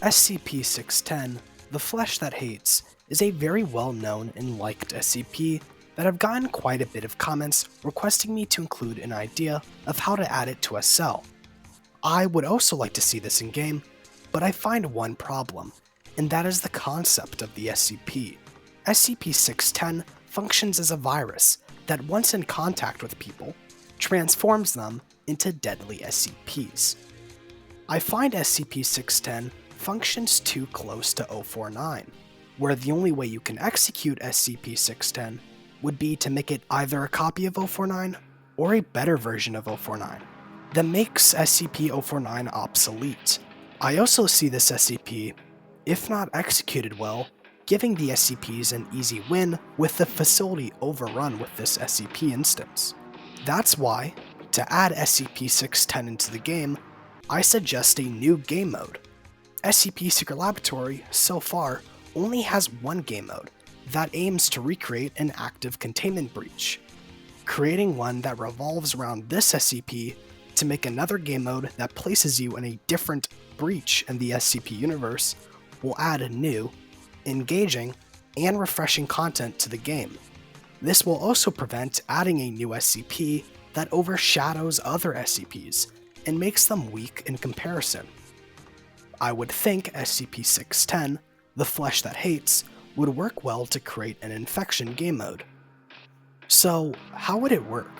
SCP-610, The Flesh That Hates, is a very well-known and liked SCP that I've gotten quite a bit of comments requesting me to include an idea of how to add it to a cell. I would also like to see this in game, but I find one problem, and that is the concept of the SCP. SCP-610 functions as a virus that, once in contact with people, transforms them into deadly SCPs. I find SCP-610 functions too close to 049, where the only way you can execute SCP-610 would be to make it either a copy of 049 or a better version of 049 that makes SCP-049 obsolete. I also see this SCP, if not executed well, giving the SCPs an easy win with the facility overrun with this SCP instance. That's why, to add SCP-610 into the game, I suggest a new game mode. SCP Secret Laboratory, so far, only has one game mode that aims to recreate an active containment breach. Creating one that revolves around this SCP to make another game mode that places you in a different breach in the SCP universe will add a new, engaging, and refreshing content to the game. This will also prevent adding a new SCP that overshadows other SCPs and makes them weak in comparison. I would think SCP-610, The Flesh That Hates, would work well to create an infection game mode. So, how would it work?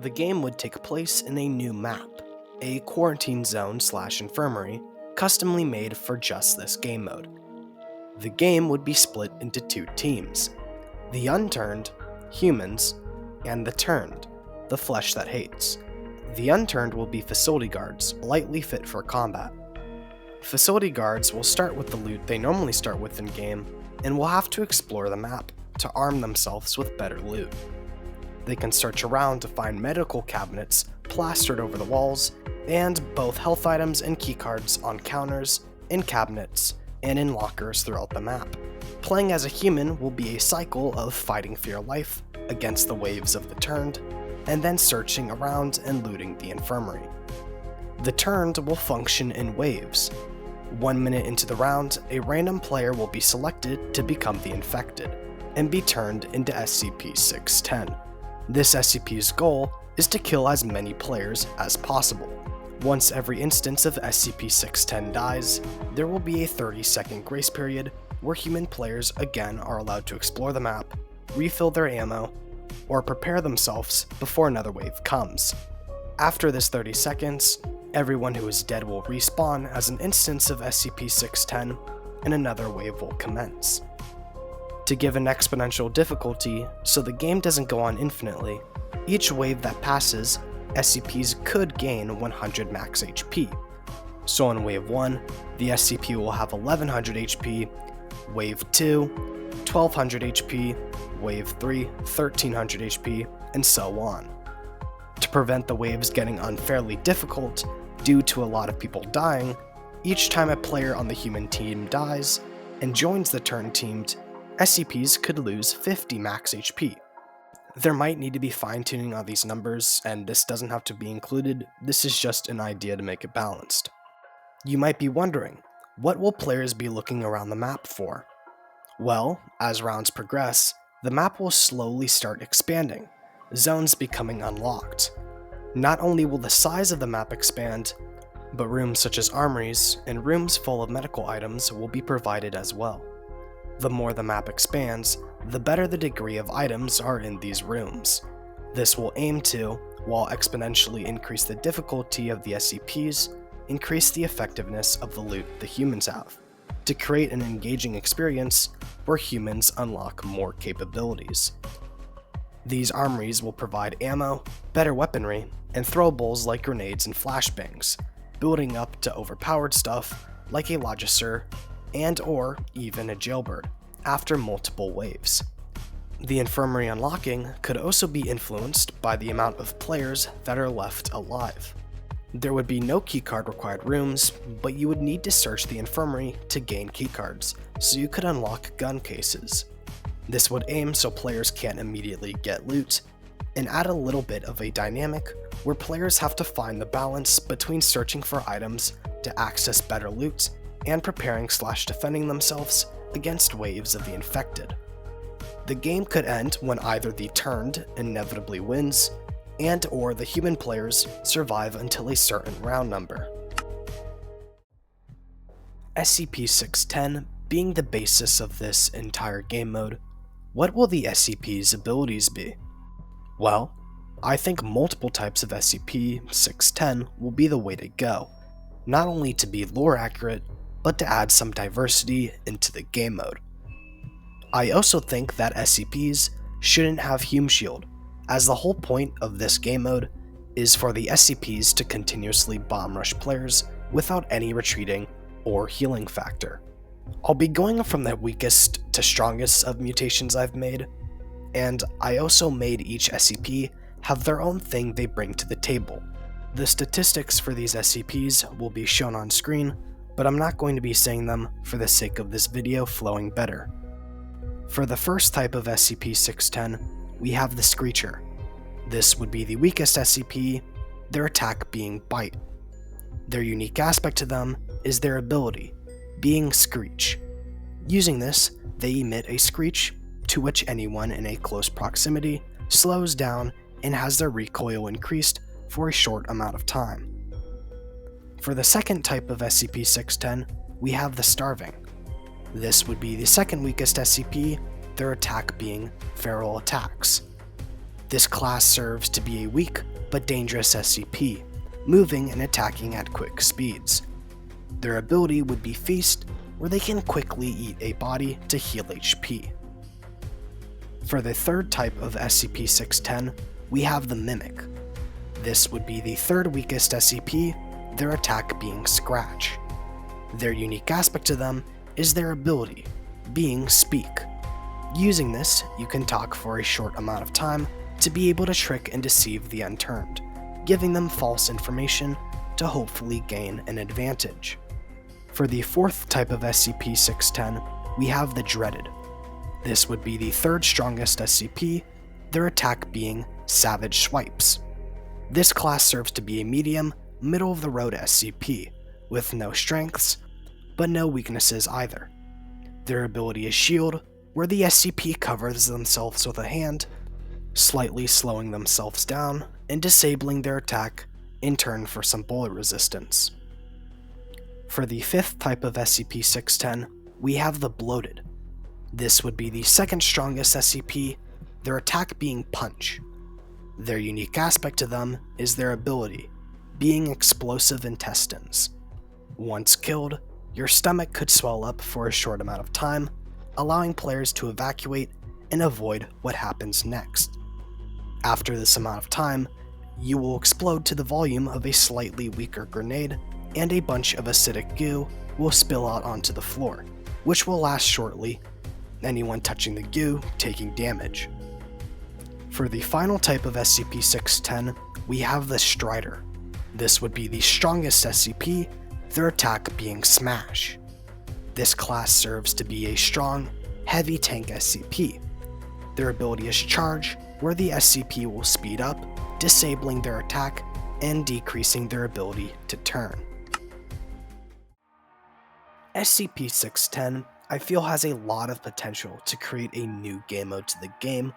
The game would take place in a new map, a quarantine zone/infirmary, customly made for just this game mode. The game would be split into two teams: the Unturned, humans, and the Turned, the Flesh That Hates. The Unturned will be facility guards, lightly fit for combat. Facility guards will start with the loot they normally start with in-game, and will have to explore the map to arm themselves with better loot. They can search around to find medical cabinets plastered over the walls, and both health items and keycards on counters, in cabinets, and in lockers throughout the map. Playing as a human will be a cycle of fighting for your life against the waves of the Turned, and then searching around and looting the infirmary. The Turned will function in waves. 1 minute into the round, a random player will be selected to become the infected, and be turned into SCP-610. This SCP's goal is to kill as many players as possible. Once every instance of SCP-610 dies, there will be a 30-second grace period where human players again are allowed to explore the map, refill their ammo, or prepare themselves before another wave comes. After this 30 seconds, everyone who is dead will respawn as an instance of SCP-610, and another wave will commence. To give an exponential difficulty so the game doesn't go on infinitely, each wave that passes, SCPs could gain 100 max HP. So on Wave 1, the SCP will have 1100 HP, Wave 2, 1200 HP, Wave 3, 1300 HP, and so on. To prevent the waves getting unfairly difficult due to a lot of people dying, each time a player on the human team dies and joins the Turned team, SCPs could lose 50 max HP. There might need to be fine-tuning on these numbers, and this doesn't have to be included, this is just an idea to make it balanced. You might be wondering, what will players be looking around the map for? Well, as rounds progress, the map will slowly start expanding, zones becoming unlocked. Not only will the size of the map expand, but rooms such as armories and rooms full of medical items will be provided as well. The more the map expands, the better the degree of items are in these rooms. This will aim to, while exponentially increase the difficulty of the SCPs, increase the effectiveness of the loot the humans have, to create an engaging experience where humans unlock more capabilities. These armories will provide ammo, better weaponry, and throwables like grenades and flashbangs, building up to overpowered stuff like a Logicer and/or even a Jailbird after multiple waves. The infirmary unlocking could also be influenced by the amount of players that are left alive. There would be no keycard required rooms, but you would need to search the infirmary to gain keycards, so you could unlock gun cases. This would aim so players can't immediately get loot, and add a little bit of a dynamic where players have to find the balance between searching for items to access better loot and preparing/defending themselves against waves of the infected. The game could end when either the turned inevitably wins and/or the human players survive until a certain round number. SCP-610 being the basis of this entire game mode, what will the SCP's abilities be? Well, I think multiple types of SCP-610 will be the way to go, not only to be lore accurate, but to add some diversity into the game mode. I also think that SCPs shouldn't have Hume Shield, as the whole point of this game mode is for the SCPs to continuously bomb rush players without any retreating or healing factor. I'll be going from the weakest to strongest of mutations I've made, and I also made each SCP have their own thing they bring to the table. The statistics for these SCPs will be shown on screen, but I'm not going to be saying them for the sake of this video flowing better. For the first type of SCP-610, we have the Screecher. This would be the weakest SCP, their attack being Bite. Their unique aspect to them is their ability, being Screech. Using this, they emit a screech to which anyone in a close proximity slows down and has their recoil increased for a short amount of time. For the second type of SCP-610, we have the Starving. This would be the second weakest SCP, their attack being Feral Attacks. This class serves to be a weak but dangerous SCP, moving and attacking at quick speeds. Their ability would be Feast, where they can quickly eat a body to heal HP. For the third type of SCP-610, we have the Mimic. This would be the third weakest SCP, their attack being Scratch. Their unique aspect to them is their ability, being Speak. Using this, you can talk for a short amount of time to be able to trick and deceive the unturned, giving them false information to hopefully gain an advantage. For the fourth type of SCP-610, we have the Dreaded. This would be the third strongest SCP, their attack being Savage Swipes. This class serves to be a medium, middle-of-the-road SCP, with no strengths, but no weaknesses either. Their ability is Shield, where the SCP covers themselves with a hand, slightly slowing themselves down and disabling their attack in turn for some bullet resistance. For the fifth type of SCP-610, we have the Bloated. This would be the second strongest SCP, their attack being Punch. Their unique aspect to them is their ability, being Explosive Intestines. Once killed, your stomach could swell up for a short amount of time, allowing players to evacuate and avoid what happens next. After this amount of time, you will explode to the volume of a slightly weaker grenade, and a bunch of acidic goo will spill out onto the floor, which will last shortly, anyone touching the goo taking damage. For the final type of SCP-610, we have the Strider. This would be the strongest SCP, their attack being Smash. This class serves to be a strong, heavy tank SCP. Their ability is Charge, where the SCP will speed up, disabling their attack and decreasing their ability to turn. SCP-610, I feel, has a lot of potential to create a new game mode to the game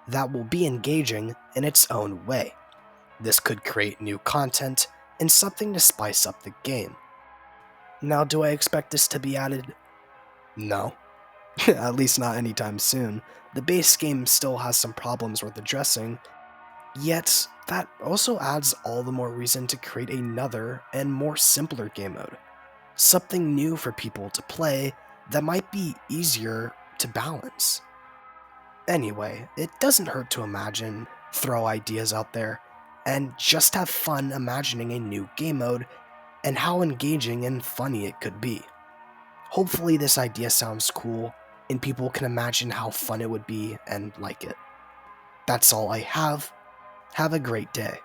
that will be engaging in its own way. This could create new content and something to spice up the game. Now, do I expect this to be added? No. At least not anytime soon. The base game still has some problems worth addressing, yet that also adds all the more reason to create another and more simpler game mode. Something new for people to play that might be easier to balance. Anyway, it doesn't hurt to imagine, throw ideas out there, and just have fun imagining a new game mode and how engaging and funny it could be. Hopefully this idea sounds cool and people can imagine how fun it would be and like it. That's all I have. Have a great day.